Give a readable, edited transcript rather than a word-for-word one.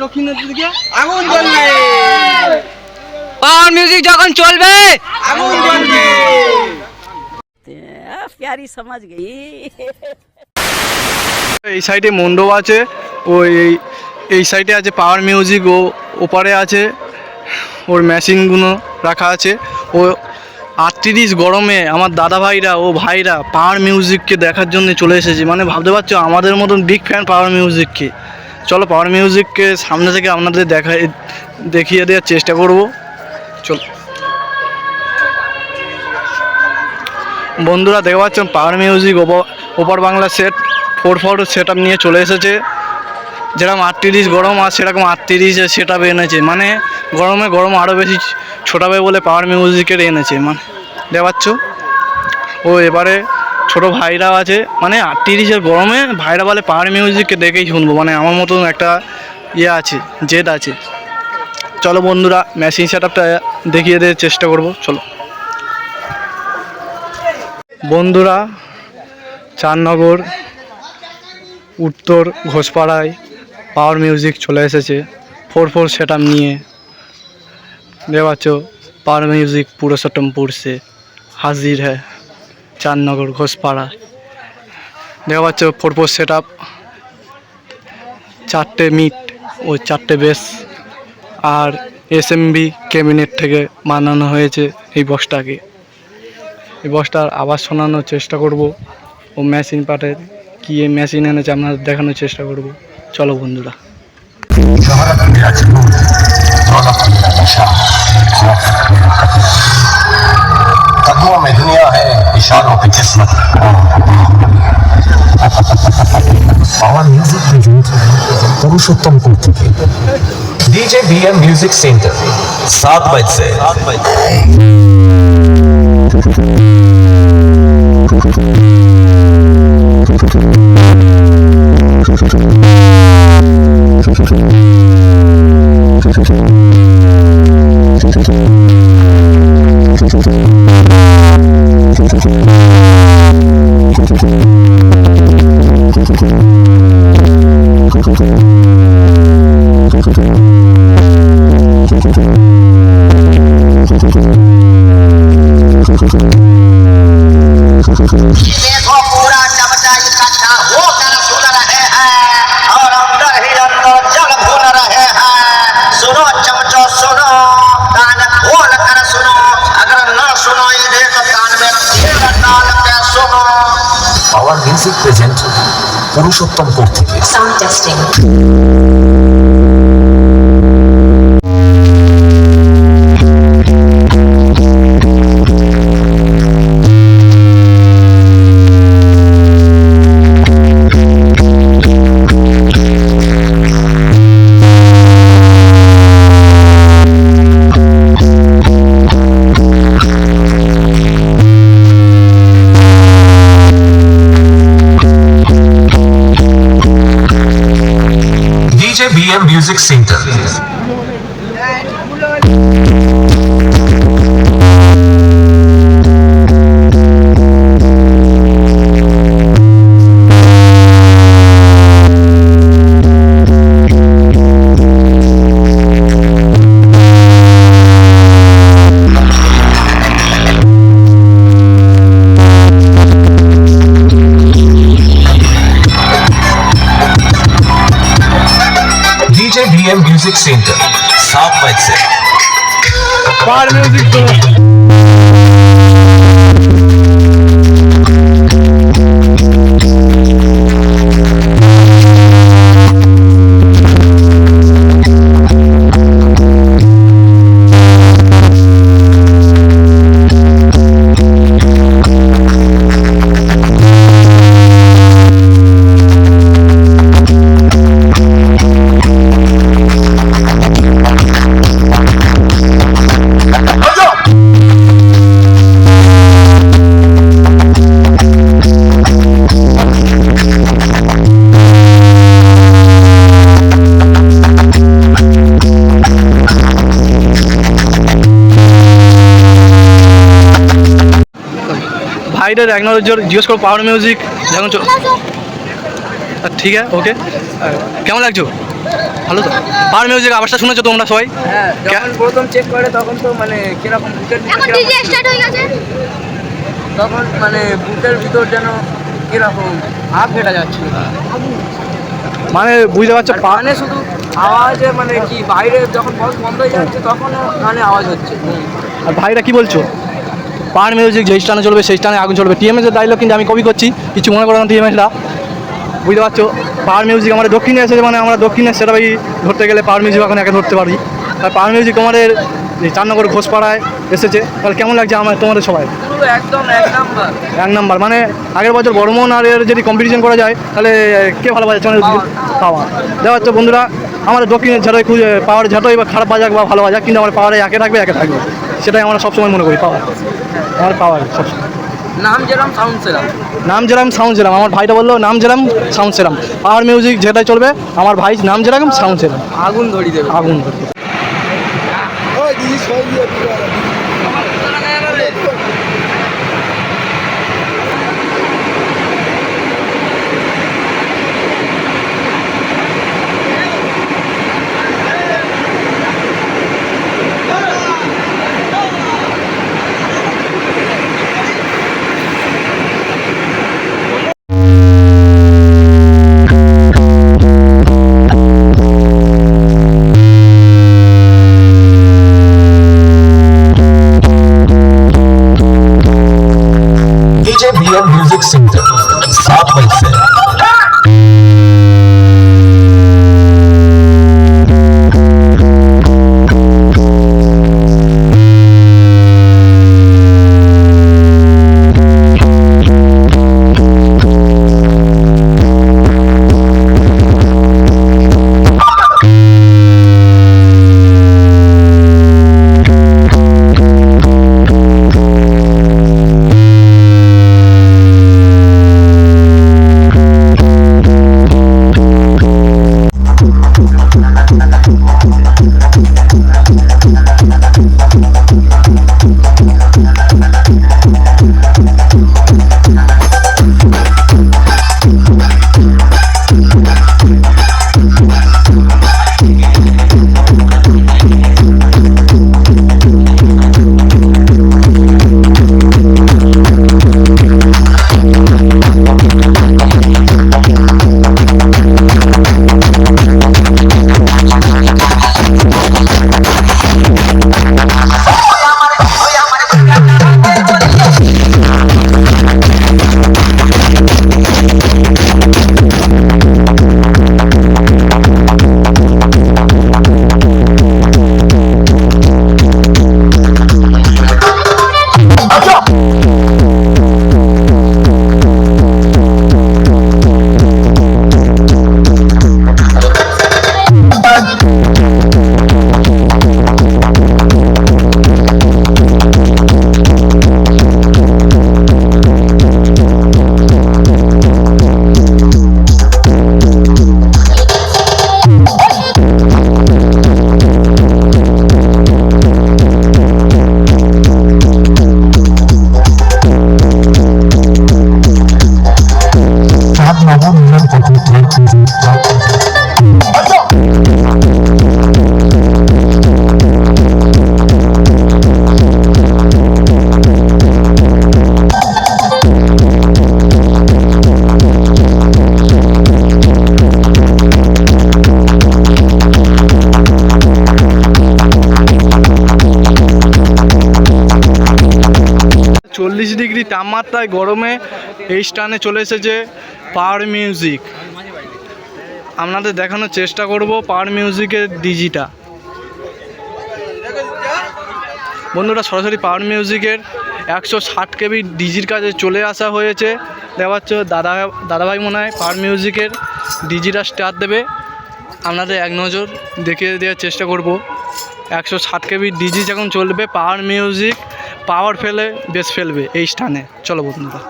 দক্ষিণের দিকে আগুন জ্বলবে। পাওয়ার মিউজিক যখন চলবে আগুন জ্বলবে। प्यारी समझ गई। এই সাইডে মণ্ডপ আছে, ও এই সাইডে আছে পাওয়ার মিউজিক, ও ওপারে আছে ওর মেশিনগুলো রাখা আছে। ও 38 গরমে আমার দাদা ভাইরা ও ভাইরা পাওয়ার মিউজিককে দেখার জন্য চলে এসেছে। মানে ভাবতে পারছো আমাদের মতন বিগ ফ্যান পাওয়ার মিউজিককে। চলো পাওয়ার মিউজিককে সামনে থেকে আপনাদের দেখিয়ে দেওয়ার চেষ্টা করব। চলো বন্ধুরা, দেখতে পাচ্ছেন পাওয়ার মিউজিক ওপার বাংলা সেট 4/4 সেট আপ নিয়ে চলে এসেছে। যেরকম 38 গরম আর সেরকম 38 সেট আপ এনেছে। মানে গরমে গরম আরও বেশি ছোটাবে বলে পাওয়ার মিউজিকের এনেছে। মানে দেখতে পাচ্ছ ও এবারে ছোটো ভাইরাও আছে। মানে 38 গরমে ভাইরা বলে পাওয়ার মিউজিককে দেখেই শুনবো। মানে আমার মতন একটা ইয়ে আছে, জেদ আছে। চলো বন্ধুরা মেশিন সেট আপটা দেখিয়ে দেওয়ার চেষ্টা করব। চলো বন্ধুরা, চারনগর উত্তর ঘোষপাড়ায় पावर म्यूजिक चले एसेছে 4/4 सेटअप নিয়ে। देखते पाচ্ছ पावर म्यूजिक पुरुषोत्तमपुर से हाजिर है चारनगर घोषपाड़ा। देखते पाচ্ছ 4/4 सेटअप, 4টে মিট ও 4টে বেস আর এসএমবি ক্যাবিনেট থেকে বানানো হয়েছে এই বক্সটাকে। এই বক্সটার আওয়াজ শোনানোর চেষ্টা করব ও মেশিন পার্টের কি এই মেশিন এনেছে আপনাদের দেখানোর চেষ্টা করব। चलो बंधुरा कदमों में दुनिया है, इशारों पे किस्मत। पावर म्यूजिक प्रेजेंट पुरुषोत्तमपुर থেকে डीजे बीएम म्यूजिक सेंटर 7 बजे से। पावर म्यूजिक प्रेजेंट पुरुषोत्तमपुर থেকে sound testing. BM music centre BM music centre 7 बजे से। पावर म्यूजिक तो भाईडर जिज्ञेस करो पावर म्यूजिक जो ठीक है ओके केमन लागछो ভালো তো? পাওয়ার মিউজিক আওয়াজটা শুনেছো তোমরা সবাই? হ্যাঁ, যখন প্রথম চেক করে তখন তো মানে কিরকম বুকের ভিতর এখন ডিজে স্টার্ট হয়ে গেছে। তখন মানে বুকের ভিতর যেন কিরকম হাফ ফেটা যাচ্ছিল। মানে বুঝতে পারছো মানে শুধু আওয়াজে মানে কি বাইরে যখন বক্স বন্ধ হয়ে যাচ্ছে তখনও মানে আওয়াজ হচ্ছে। আর ভাইরা কি বলছো? পাওয়ার মিউজিক যেই স্টানে চলবে সেই স্টানে আগুন চলবে। টিএমএস এর ডায়লগ কিন্তু আমি কপি করছি, কিছু মনে করো না টিএমএসরা, বুঝতে পারছো? পাওয়ার মিউজিক আমাদের দক্ষিণে এসেছে, মানে আমরা দক্ষিণে সেটা ভাই ধরতে গেলে পাওয়ার মিউজিক এখন একে ধরতে পারি। আর পাওয়ার মিউজিক আমাদের এই চারনগর ঘোষপাড়ায় এসেছে, তাহলে কেমন লাগছে আমার তোমাদের সবাই? পুরো একদম এক নাম্বার। এক নাম্বার, মানে আগের বছর বর্মন আর এর যদি কম্পিটিশন করা যায় তাহলে কে ভালো বাজাচ্ছে? মানে পাওয়ার। দেখা যাচ্ছে বন্ধুরা, আমাদের দক্ষিণের ঝাড়াই খুঁজে পাওয়ার ঝাঁটোই বা খারাপ বাজাক বা ভালো বাজাক, কিন্তু আমার পাওয়ারে একে থাকবে। সেটাই আমরা সবসময় মনে করি পাওয়ার, আমার পাওয়ার সবসময়। নাম যেরকম সাউন্ড সেরকম। নাম যেরাম সাউন্ড সেরাম, আমার ভাইটা বললো নাম যেরাম সাউন্ড সেরাম। পাওয়ার মিউজিক যেটাই চলবে, আমার ভাই নাম যেরকম সাউন্ড সেরাম। আগুন ধরিয়ে দেবে। আগুন ধরতে DJ VM Music Center, South Welfare. Degree তাপমাত্রায় গরমে এই স্থানে চলে এসেছে পাওয়ার মিউজিক। আপনাদের দেখানোর চেষ্টা করব পাওয়ার মিউজিকের ডিজিটা। বন্ধুরা, সরাসরি পাওয়ার মিউজিকের 160 কেবি ডিজির কাছে চলে আসা হয়েছে। দেখা পাচ্ছ দাদাভাই মনে হয় পাওয়ার মিউজিকের ডিজিটা স্টার্ট দেবে। আপনাদের এক নজর দেখে দেওয়ার চেষ্টা করব। 160 কেবি ডিজি যখন চলবে, পাওয়ার মিউজিক পাওয়ার ফেলে বেশ ফেলবে এই স্থানে। চলো বন্ধুরা।